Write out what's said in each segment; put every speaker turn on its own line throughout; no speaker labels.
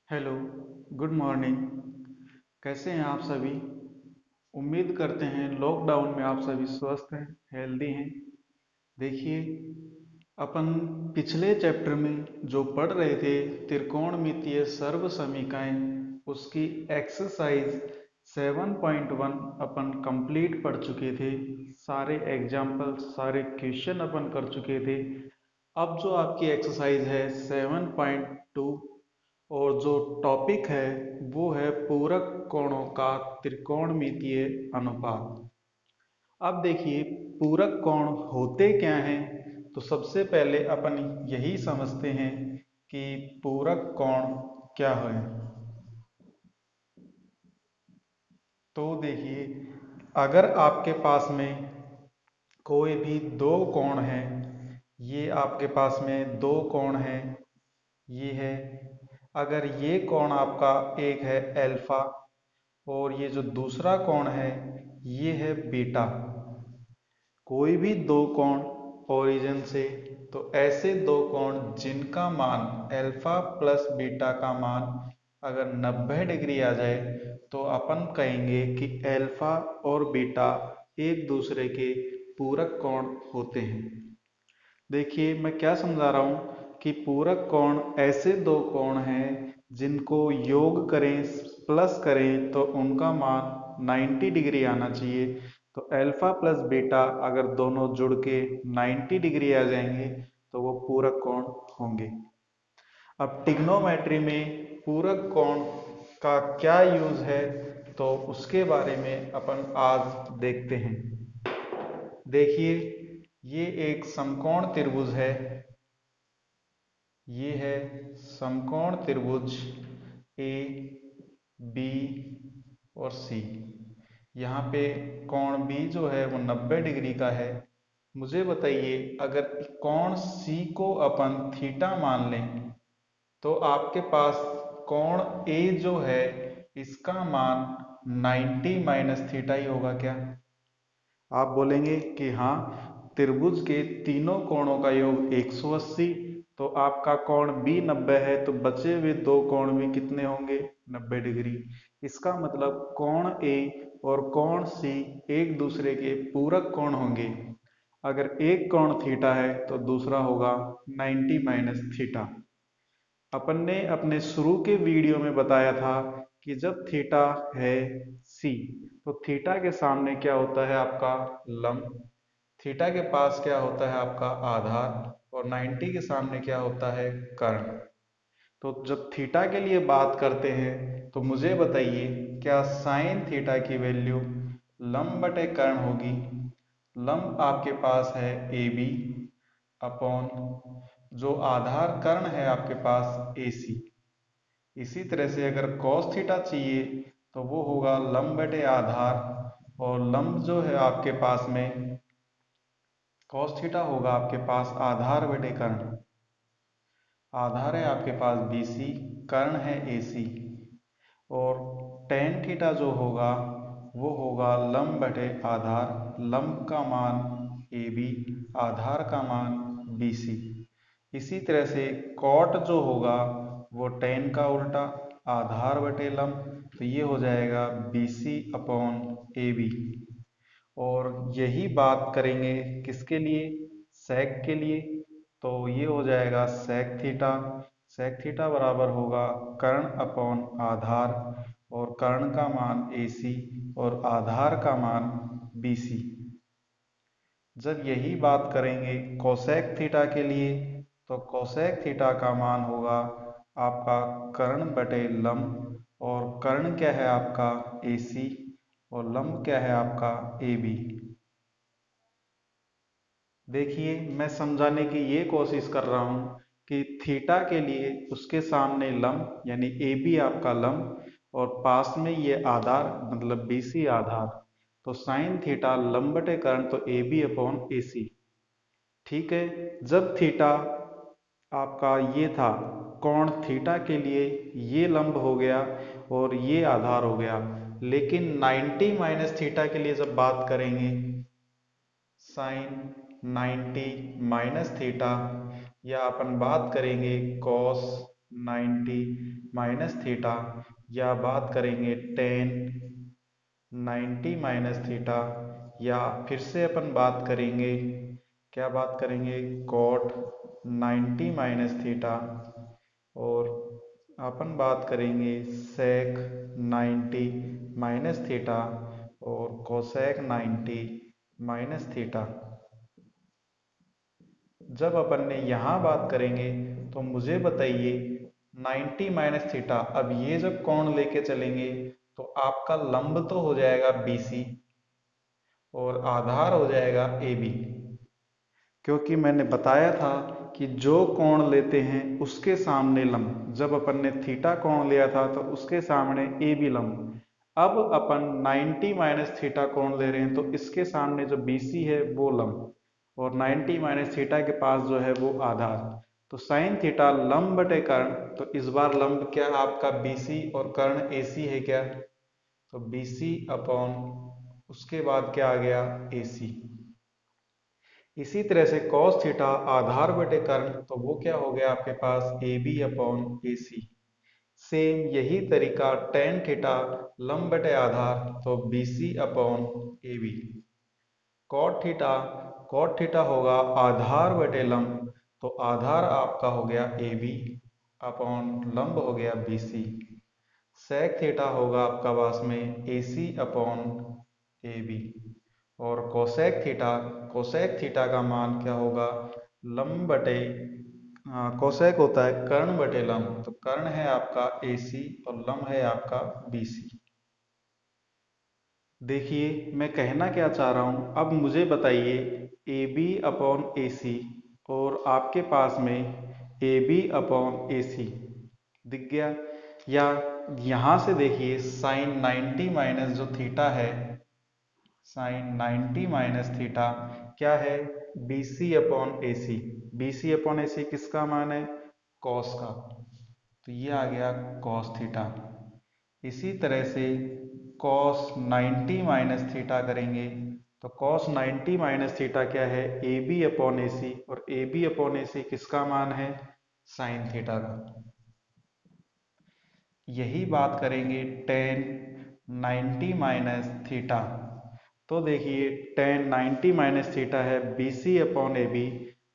Hello, good morning. कैसे हैं आप सभी? उम्मीद करते हैं लॉकडाउन में आप सभी स्वस्थ हैं, हेल्दी हैं। देखिए, अपन पिछले चैप्टर में जो पढ़ रहे थे त्रिकोणमितीय सर्वसमीकाएं, उसकी एक्सरसाइज 7.1 अपन कंप्लीट पढ़ चुके थे। सारे एग्जाम्पल, सारे क्वेश्चन अपन कर चुके थे। अब जो आपकी एक्सरसाइज है 7.2, और जो टॉपिक है वो है पूरक कोणों का त्रिकोणमितीय अनुपात। अब देखिए, पूरक कोण होते क्या हैं? तो सबसे पहले अपन यही समझते हैं कि पूरक कोण क्या है। तो देखिए, अगर आपके पास में कोई भी दो कोण है, ये आपके पास में दो कोण है, ये है। अगर ये कोण आपका एक है अल्फा, और ये जो दूसरा कोण है ये है बीटा। कोई भी दो कोण ओरिजिन से, तो ऐसे दो कोण जिनका मान अल्फा प्लस बीटा का मान अगर 90 डिग्री आ जाए, तो अपन कहेंगे कि अल्फा और बीटा एक दूसरे के पूरक कोण होते हैं। देखिए, मैं क्या समझा रहा हूँ कि पूरक कोण ऐसे दो कोण हैं जिनको योग करें, प्लस करें तो उनका मान 90 डिग्री आना चाहिए। तो अल्फा प्लस बीटा अगर दोनों जुड़ के 90 डिग्री आ जाएंगे तो वो पूरक कोण होंगे। अब ट्रिग्नोमेट्री में पूरक कोण का क्या यूज है, तो उसके बारे में अपन आज देखते हैं। देखिए, ये एक समकोण त्रिभुज है। ये है समकोण त्रिभुज ए, बी और सी। यहाँ पे कोण बी जो है वो 90 डिग्री का है। मुझे बताइए, अगर कोण सी को अपन थीटा मान लें, तो आपके पास कोण ए जो है इसका मान 90 माइनस थीटा ही होगा क्या? आप बोलेंगे कि हाँ, त्रिभुज के तीनों कोणों का योग 180, तो आपका कोण बी 90 है, तो बचे हुए दो कोण भी कितने होंगे? 90 डिग्री। इसका मतलब कोण ए और कोण सी एक दूसरे के पूरक कोण होंगे। अगर एक कोण थीटा है तो दूसरा होगा 90 माइनस थीटा। अपन ने अपने शुरू के वीडियो में बताया था कि जब थीटा है सी, तो थीटा के सामने क्या होता है? आपका लंब। थीटा के पास क्या होता है? आपका आधार। और 90 के सामने क्या होता है? कर्ण। तो जब थीटा के लिए बात करते हैं, तो मुझे बताइए, क्या साइन थीटा की वैल्यू लंब बटे कर्ण होगी? लंब आपके पास है ए बी, अपॉन जो आधार कर्ण है आपके पास ए सी। इसी तरह से अगर cos थीटा चाहिए, तो वो होगा लंब बटे आधार, और लंब जो है आपके पास में cos थीटा होगा आपके पास आधार बटे कर्ण। आधार है आपके पास बी सी, कर्ण है ए सी, और tan थीटा जो होगा वो होगा लंब बटे आधार। लंब का मान ए बी, आधार का मान बी सी। इसी तरह से कॉट जो होगा वो tan का उल्टा, आधार बटे लंब, तो ये हो जाएगा B C upon A B. और यही बात करेंगे किसके लिए? सेक के लिए। तो ये हो जाएगा सेक थीटा। सेक थीटा बराबर होगा कर्ण अपॉन आधार, और कर्ण का मान ए सी और आधार का मान बी सी। जब यही बात करेंगे कोसेक थीटा के लिए, तो कोसेक थीटा का मान होगा आपका कर्ण बटे लंब, और कर्ण क्या है आपका? ए सी, और लंब क्या है आपका? A B. देखिए, मैं समझाने की ये कोशिश कर रहा हूँ कि थीटा के लिए उसके सामने लंब यानी ए बी आपका लंब, और पास में ये आधार मतलब बी सी आधार। तो साइन थीटा लंब बटे कर्ण, तो ए बी अपॉन ए सी। ठीक है। जब थीटा आपका ये था, कोण थीटा के लिए ये लंब हो गया और ये आधार हो गया। लेकिन 90 माइनस थीटा के लिए जब बात करेंगे, साइन 90 माइनस थीटा, या अपन बात करेंगे कॉस 90 माइनस थीटा, या बात करेंगे टेन 90 माइनस थीटा, या फिर से अपन बात करेंगे, क्या बात करेंगे, कॉट 90 माइनस थीटा, और अपन बात करेंगे सेक 90 माइनस थीटा और कोसेक 90 माइनस थीटा। जब अपन ने यहाँ बात करेंगे तो मुझे बताइए 90 माइनस थीटा, अब ये जब कोण लेके चलेंगे तो आपका लंब तो हो जाएगा BC और आधार हो जाएगा AB, क्योंकि मैंने बताया था कि जो कोण लेते हैं उसके सामने लंब, जब अपन ने थीटा कोण लिया था तो उसके सामने AB लंब। अब अपन 90 माइनस थीटा कोण ले रहे हैं तो इसके सामने जो BC है वो लंब, और 90 माइनस थीटा के पास जो है वो आधार। तो साइन थीटा लंब बटे कर्ण, तो इस बार लंब क्या आपका BC और कर्ण AC है क्या, तो BC अपॉन उसके बाद क्या आ गया AC। इसी तरह से cos थीटा आधार बटे कर्ण, तो वो क्या हो गया आपके पास AB अपॉन AC। सेम यही तरीका tan थीटा लंब बटे आधार, तो BC upon AB। cot theta होगा आधार बटे लंब, तो आधार आपका हो गया AB अपॉन लंब हो गया BC। sec थीटा होगा आपका पास में AC अपॉन AB, और कोसेक थीटा का मान क्या होगा, लंब बटे कोसेक होता है कर्ण बटे लंब, तो कर्ण है आपका AC और लंब है आपका BC। देखिए मैं कहना क्या चाह रहा हूँ, अब मुझे बताइए AB अपॉन AC और आपके पास में AB अपॉन AC दिख गया, या यहाँ से देखिए साइन 90 माइनस जो थीटा है, साइन 90 माइनस थीटा क्या है, BC upon AC। BC upon AC किसका मान है, कॉस का, तो ये आ गया कॉस थीटा। इसी तरह से कॉस 90 माइनस थीटा करेंगे, तो कॉस 90 माइनस थीटा क्या है, AB अपॉन AC, और AB अपॉन AC किसका मान है, साइन थीटा का। यही बात करेंगे टेन 90 माइनस थीटा, तो देखिए टेन 90 माइनस थीटा है BC अपॉन AB,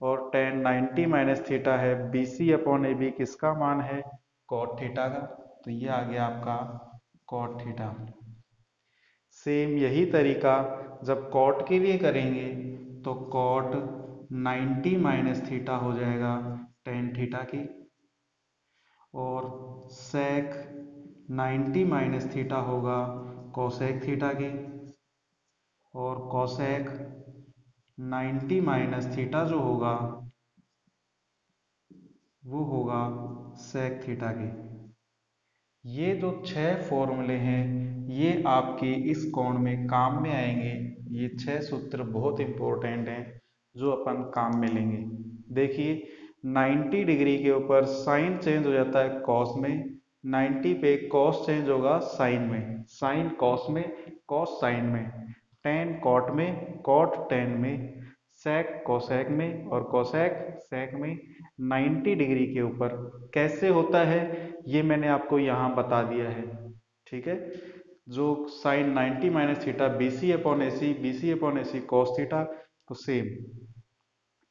और टेन 90 माइनस थीटा है BC अपॉन AB किसका मान है, कॉट थीटा का, तो ये आ गया आपका कॉट थीटा। सेम यही तरीका जब कॉट के लिए करेंगे तो कॉट 90 माइनस थीटा हो जाएगा टेन थीटा की, और सेक 90 माइनस थीटा होगा कोसेक थीटा की, और कोसेक 90 माइनस थीटा जो होगा वो होगा सेक थीटा की। ये जो 6 फॉर्मूले हैं ये आपके इस कोण में काम में आएंगे। ये 6 सूत्र बहुत इंपॉर्टेंट हैं जो अपन काम में लेंगे। देखिए 90 डिग्री के ऊपर साइन चेंज हो जाता है कॉस में, 90 पे कॉस चेंज होगा साइन में, साइन कॉस में, कॉस साइन में, टेन कॉट में, कॉट टेन में, सेक कोसेक में, और कोसेक सेक में। 90 डिग्री के ऊपर कैसे होता है ये मैंने आपको यहाँ बता दिया है, ठीक है। जो sine 90 minus theta BC upon AC, BC upon AC cos theta, तो सेम।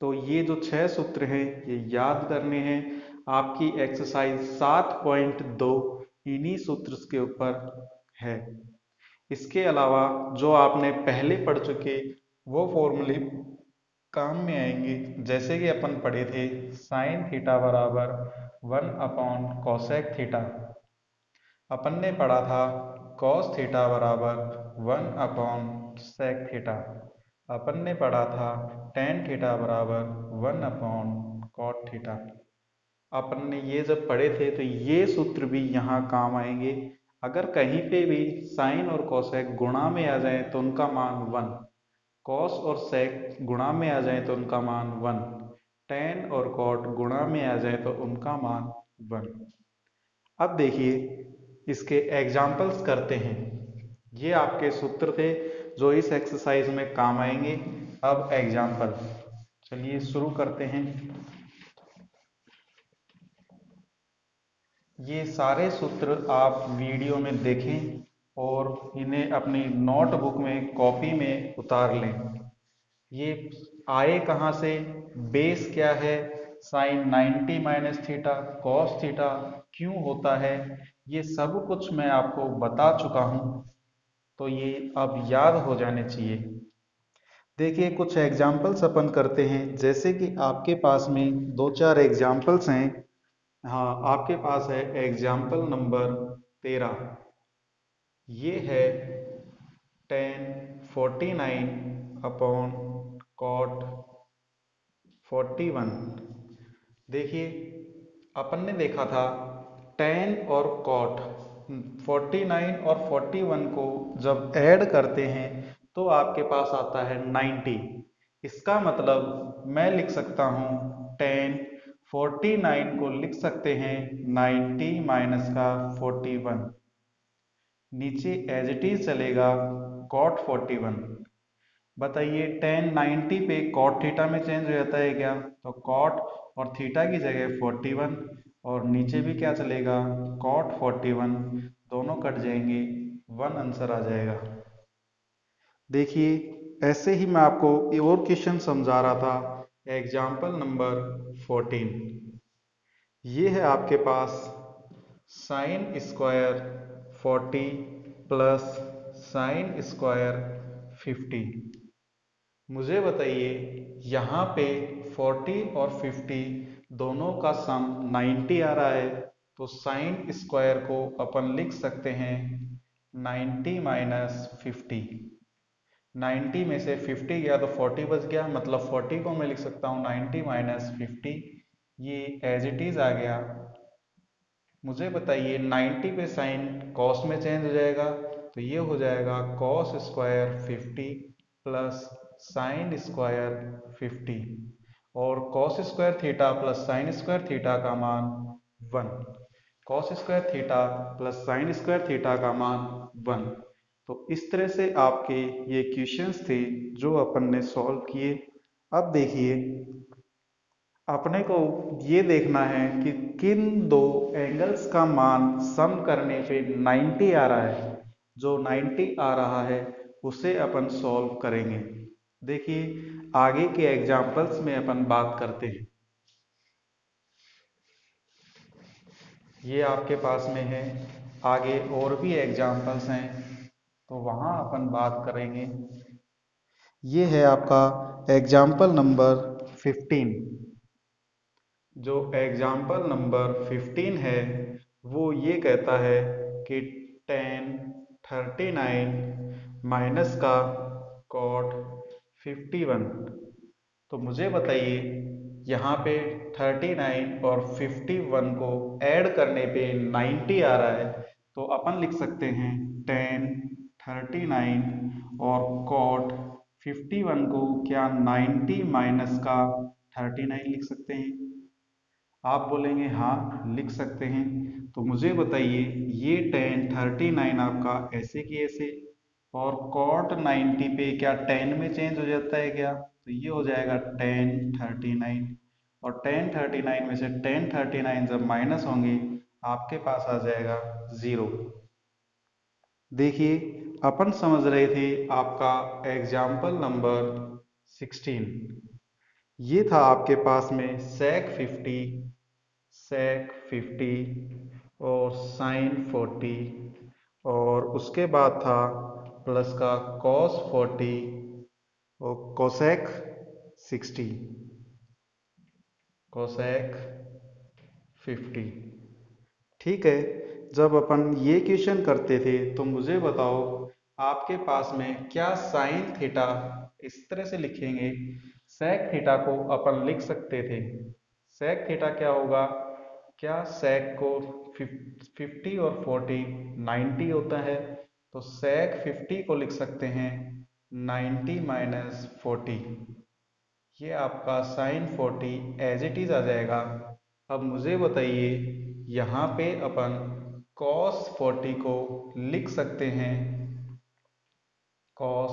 तो ये जो 6 सूत्र हैं ये याद करने हैं। आपकी एक्सरसाइज 7.2 इन्हीं सूत्र के ऊपर है। इसके अलावा जो आपने पहले पढ़ चुके वो फॉर्मूले काम में आएंगे। जैसे कि अपन पढ़े थे साइन थीटा बराबर 1 अपॉन कोसेक थीटा, अपन ने पढ़ा था कॉस थीटा बराबर 1 अपॉन सेक थीटा, अपन ने पढ़ा था टेन थीटा बराबर 1 अपॉन कॉट थीटा। अपन ने ये जब पढ़े थे तो ये सूत्र भी यहाँ काम आएंगे। अगर कहीं पे भी साइन और कोसेक गुणा में आ जाए तो उनका मान 1, कॉस और सेक गुणा में आ जाए तो उनका मान 1, टेन और कॉट गुणा में आ जाए तो उनका मान 1। अब देखिए इसके एग्जाम्पल्स करते हैं। ये आपके सूत्र थे जो इस एक्सरसाइज में काम आएंगे। अब एग्जाम्पल, चलिए शुरू करते हैं। ये सारे सूत्र आप वीडियो में देखें और इन्हें अपनी नोटबुक में कॉपी में उतार लें। ये आए कहाँ से, बेस क्या है, sine 90 minus theta, cos theta क्यों होता है, ये सब कुछ मैं आपको बता चुका हूँ, तो ये अब याद हो जाने चाहिए। देखिए कुछ एग्जाम्पल्स अपन करते हैं, जैसे कि आपके पास में दो चार एग्जाम्पल्स हैं। हाँ, आपके पास है एग्जाम्पल नंबर 13। ये है टेन 49 अपॉन कॉट 41। देखिए अपन ने देखा था टेन और कॉट 49 और 41 को जब ऐड करते हैं तो आपके पास आता है 90। इसका मतलब मैं लिख सकता हूँ टेन 49 को लिख सकते हैं 90 माइनस का 41, नीचे एज इट इज चलेगा कॉट 41। बताइए टेन 90 पे कॉट थीटा में चेंज हो जाता है क्या, तो कॉट और थीटा की जगह 41 और नीचे भी क्या चलेगा कॉट 41, दोनों कट जाएंगे, वन आंसर आ जाएगा। देखिए ऐसे ही मैं आपको और क्वेश्चन समझा रहा था। Example number 14। ये है आपके पास sine square 40 plus sine square 50। मुझे बताइए यहाँ पे 40 और 50 दोनों का सम 90 आ रहा है, तो साइन स्क्वायर को अपन लिख सकते हैं 90 माइनस 50। 90 में से 50 गया तो 40 बच गया, मतलब 40 को मैं लिख सकता हूँ 90 माइनस 50। ये एज इट इज आ गया। मुझे बताइए 90 पे साइन कॉस में चेंज हो जाएगा, तो ये हो जाएगा cos square 50 plus sine square 50, और cos square theta plus sine square theta का मान 1। Cos square theta plus sine square theta का मान 1। तो इस तरह से आपके ये क्वेश्चंस थे जो अपन ने सॉल्व किए। अब देखिए अपने को ये देखना है कि किन दो एंगल्स का मान सम करने पे 90 आ रहा है। जो 90 आ रहा है उसे अपन सॉल्व करेंगे। देखिए आगे के एग्जाम्पल्स में अपन बात करते हैं। ये आपके पास में है, आगे और भी एग्जाम्पल्स हैं तो वहाँ अपन बात करेंगे। ये है आपका एग्जाम्पल नंबर 15। जो एग्जाम्पल नंबर 15 है वो ये कहता है कि टेन 39 माइनस का कॉट 51। तो मुझे बताइए यहाँ पे 39 और 51 को ऐड करने पे 90 आ रहा है, तो अपन लिख सकते हैं टेन 39 और कॉट 51 को क्या 90 माइनस का 39 लिख सकते हैं। आप बोलेंगे हाँ लिख सकते हैं, तो मुझे बताइए ये टेन 39 आपका ऐसे की ऐसे, और कॉट 90 पे क्या 10 में चेंज हो जाता है क्या, तो ये हो जाएगा टेन 39, और टेन 39 में से टेन 39 जब माइनस होंगे आपके पास आ जाएगा 0। देखिए अपन समझ रहे थे आपका एग्जाम्पल नंबर 16। ये था आपके पास में sec 50 और साइन 40, और उसके बाद था प्लस का कॉस 40 और कोसेक 50। ठीक है, जब अपन ये क्वेश्चन करते थे तो मुझे बताओ आपके पास में क्या साइन थीटा इस तरह से लिखेंगे। सेक थीटा को अपन लिख सकते थे, सेक थीटा क्या होगा, क्या सेक को 50 और 40 90 होता है, तो सेक 50 को लिख सकते हैं 90 माइनस 40। ये आपका साइन 40 एज इट इज आ जाएगा। अब मुझे बताइए यहाँ पे अपन कॉस 40 को लिख सकते हैं कॉस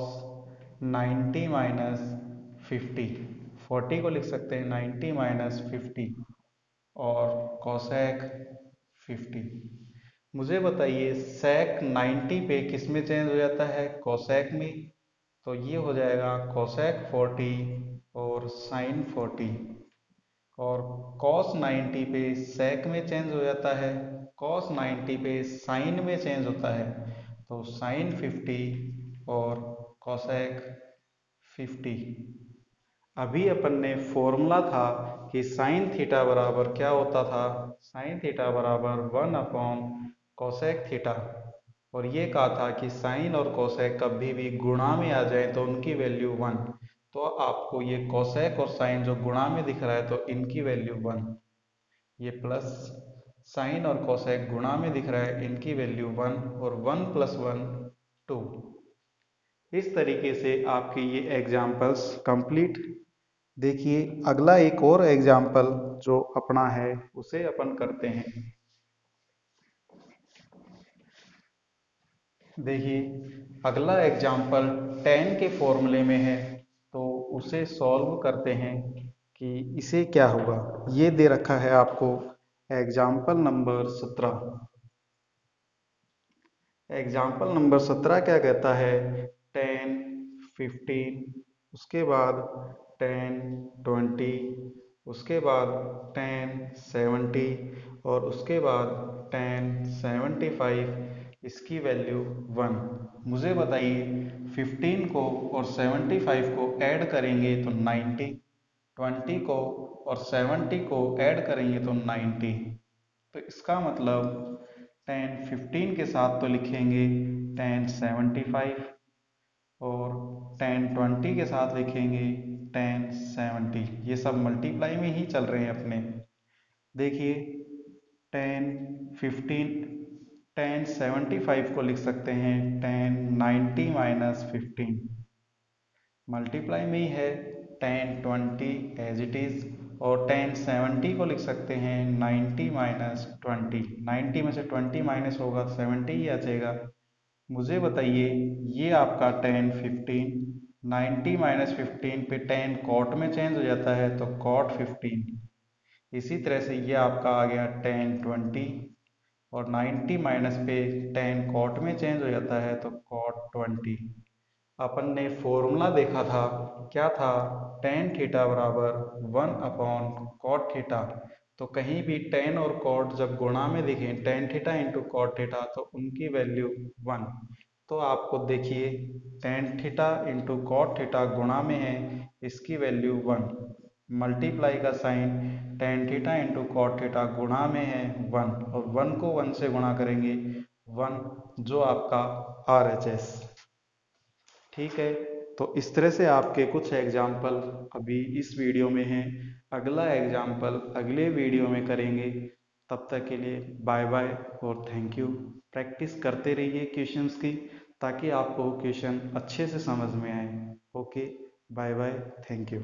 90 माइनस 50। 40 को लिख सकते हैं 90 माइनस 50, और कोसेक 50। मुझे बताइए sec 90 पे किस में चेंज हो जाता है, cosec में। तो ये हो जाएगा cosec 40 और sin 40। और cos 90 पे sec में चेंज हो जाता है, cos 90 पे sin में चेंज होता है, तो sin 50 और cosec 50। अभी अपन ने फॉर्मूला था कि साइन थीटा बराबर क्या होता था, साइन थीटा बराबर 1 अपॉन कोसेक थीटा। और ये कहा था कि साइन और कोसेक कभी भी गुणा में आ जाए तो उनकी वैल्यू 1। तो आपको ये कोसेक और साइन जो गुणा में दिख रहा है तो इनकी वैल्यू 1। ये प्लस साइन और कोसेक गुणा में दिख रहा है, इनकी वैल्यू 1, और 1 + 1 2। इस तरीके से आपके ये एग्जाम्पल्स कंप्लीट। देखिए अगला एक और एग्जाम्पल जो अपना है उसे अपन करते हैं। देखिए अगला एग्जाम्पल tan के फॉर्मूले में है, तो उसे सॉल्व करते हैं कि इसे क्या होगा। ये दे रखा है आपको एग्जाम्पल नंबर 17। एग्जाम्पल नंबर 17 क्या कहता है, 10 15, उसके बाद 10 20, उसके बाद 10 70, और उसके बाद 10 75, इसकी वैल्यू 1। मुझे बताइए 15 को और 75 को ऐड करेंगे तो 90, 20 को और 70 को ऐड करेंगे तो 90। तो इसका मतलब 10 15 के साथ तो लिखेंगे 10 75, और 10 20 के साथ लिखेंगे 10 70। ये सब मल्टीप्लाई में ही चल रहे हैं अपने। देखिए 10 15 10 75 को लिख सकते हैं 10 90 - 15, मल्टीप्लाई में ही है 10 20 एज इट इज। और 10 70 को लिख सकते हैं 90 - 20, 90 में से 20 माइनस होगा तो 70 ही आ जाएगा। मुझे बताइए ये आपका 10 15, 90 - 15 पे 10 कॉट में चेंज हो जाता है तो कॉट 15। इसी तरह से ये आपका आ गया 10 20, और 90 माइनस पे 10 कॉट में चेंज हो जाता है तो कॉट 20। अपन ने फॉर्मूला देखा था, क्या था, tan थीटा बराबर 1 अपॉन कॉट थीटा। तो कहीं भी tan और कॉट जब गुणा में दिखें, tan theta into cot theta, तो उनकी वैल्यू 1। तो आपको देखिए tan theta into cot theta गुणा में है, इसकी वैल्यू 1। मल्टीप्लाई का sign tan theta into cot theta गुणा में है 1, और 1 को 1 से गुणा करेंगे 1, जो आपका RHS। ठीक है, तो इस तरह से आपके कुछ एग्जाम्पल अभी इस वीडियो में हैं। अगला एग्जाम्पल अगले वीडियो में करेंगे। तब तक के लिए बाय बाय और थैंक यू। प्रैक्टिस करते रहिए क्वेश्चंस की, ताकि आपको क्वेश्चन अच्छे से समझ में आए। Okay, bye bye, thank you.